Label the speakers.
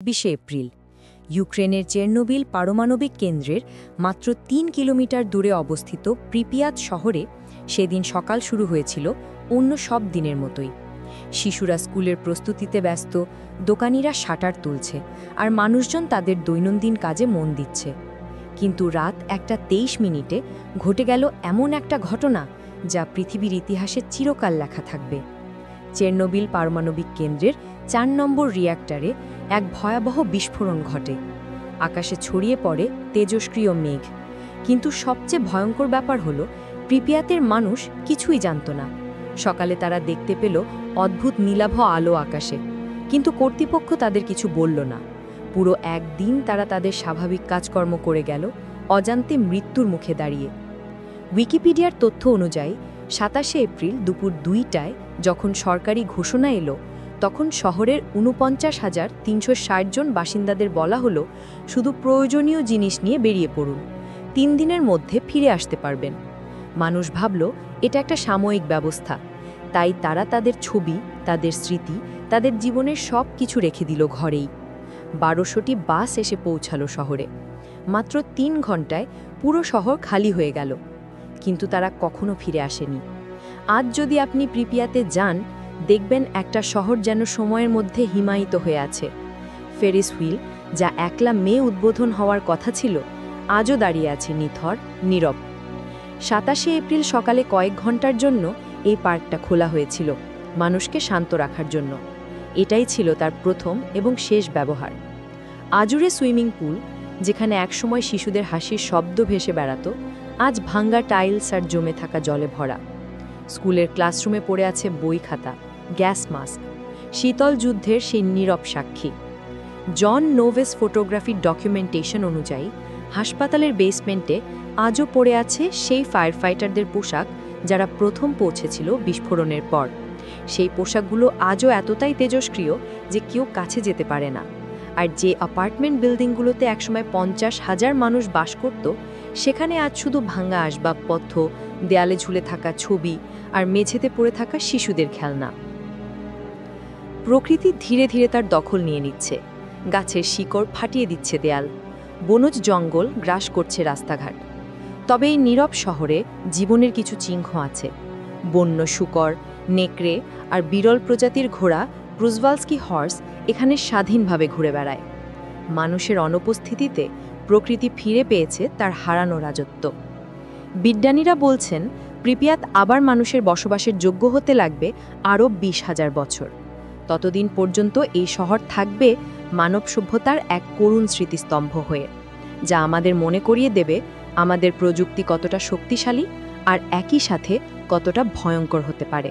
Speaker 1: 20 April ইউক্রেনের Chernobyl পারমাণবিক কেন্দ্রের মাত্র ৩ কিলোমিটার দূরে অবস্থিত প্রিপিয়াত শহরে সেদিন সকাল শুরু হয়েছিল অন্য সব দিনের মতোই। শিশুরা স্কুলের প্রস্তুতিতে ব্যস্ত, দোকানিরা শাটার তুলছে, আর মানুষজন তাদের দৈনন্দিন কাজে মন দিচ্ছে। কিন্তু রাত 1:23 ঘটে গেল এমন একটা ঘটনা যা পৃথিবীর ইতিহাসে চিরকাল লেখা থাকবে। চেরনোবিল পারমাণবিক কেন্দ্রের 4 নম্বর রিয়্যাক্টরে এক ভয়াবহ বিস্ফোরণ ঘটে। আকাশে ছড়িয়ে পড়ে তেজস্ক্রিয় মেঘ। কিন্তু সবচেয়ে ভয়ঙ্কর ব্যাপার হলো, প্রিপিয়াতের মানুষ কিছুই জানত না। সকালে তারা দেখতে পেল অদ্ভুত নীলাভ আলো আকাশে, কিন্তু কর্তৃপক্ষ তাদের কিছু বলল না। পুরো একদিন তারা তাদের স্বাভাবিক কাজকর্ম করে গেল, অজান্তে মৃত্যুর মুখে দাঁড়িয়ে। উইকিপিডিয়ার তথ্য অনুযায়ী 27 এপ্রিল দুপুর 2টায় যখন সরকারি ঘোষণা এলো, তখন শহরের ৪৯,৩৬০ জন বাসিন্দাদের বলা হলো, শুধু প্রয়োজনীয় জিনিস নিয়ে বেরিয়ে পড়ুন, 3 দিনের মধ্যে ফিরে আসতে পারবেন। মানুষ ভাবল এটা একটা সাময়িক ব্যবস্থা, তাই তারা তাদের ছবি, তাদের স্মৃতি, তাদের জীবনের সব কিছু রেখে দিল ঘরেই। 1200টি বাস এসে পৌঁছালো শহরে। মাত্র 3 ঘন্টায় পুরো শহর খালি হয়ে গেল। কিন্তু তারা কখনো ফিরে আসেনি। আজ যদি আপনি প্রিপিয়াতে যান, দেখবেন একটা শহর যেন সময়ের মধ্যে হিমায়িত হয়ে আছে। ফেরিস হুইল, যা 1 মে উদ্বোধন হওয়ার কথা ছিল, আজও দাঁড়িয়ে আছে নিথর, নীরব। 27 এপ্রিল সকালে কয়েক ঘন্টার জন্য এই পার্কটা খোলা হয়েছিল, মানুষকে শান্ত রাখার জন্য। এটাই ছিল তার প্রথম এবং শেষ ব্যবহার। আজুরে সুইমিং পুল, যেখানে একসময় শিশুদের হাসির শব্দ ভেসে বেড়াত, আজ ভাঙ্গা টাইলস আর জমে থাকা জলে ভরা। স্কুলের ক্লাসরুমে পড়ে আছে বই খাতা, গ্যাস মাস্ক, শীতল যুদ্ধের সেই নীরব সাক্ষী। জন নোভেস ফটোগ্রাফির ডকুমেন্টেশন অনুযায়ী হাসপাতালের বেসমেন্টে আজও পড়ে আছে সেই ফায়ার ফাইটারদের পোশাক যারা প্রথম পৌঁছেছিল বিস্ফোরণের পর। সেই পোশাকগুলো আজও এতটাই তেজস্ক্রিয় যে কেউ কাছে যেতে পারে না। আর যে অ্যাপার্টমেন্ট বিল্ডিংগুলোতে একসময় 50,000 মানুষ বাস করত, সেখানে আজ শুধু ভাঙা আসবাবপত্র, দেয়ালে ঝুলে থাকা ছবি আর মেঝেতে পড়ে থাকা শিশুদের খেলনা। প্রকৃতি ধীরে ধীরে তার দখল নিয়ে নিচ্ছে। গাছের শিকড় ফাটিয়ে দিচ্ছে দেয়াল, বনজ জঙ্গল গ্রাস করছে রাস্তাঘাট। তবে এই নীরব শহরে জীবনের কিছু চিহ্ন আছে। বন্য শূকর, নেকড়ে আর বিরল প্রজাতির ঘোড়া, প্রুজভালস্কি হর্স, এখানে স্বাধীনভাবে ঘুরে বেড়ায়। মানুষের অনুপস্থিতিতে প্রকৃতি ফিরে পেয়েছে তার হারানো রাজত্ব। বিজ্ঞানীরা বলছেন, প্রিপিয়াত আবার মানুষের বসবাসের যোগ্য হতে লাগবে আরও 20,000 বছর। ততদিন পর্যন্ত এই শহর থাকবে মানব সভ্যতার এক করুণ স্মৃতিস্তম্ভ হয়ে, যা আমাদের মনে করিয়ে দেবে আমাদের প্রযুক্তি কতটা শক্তিশালী আর একই সাথে কতটা ভয়ঙ্কর হতে পারে।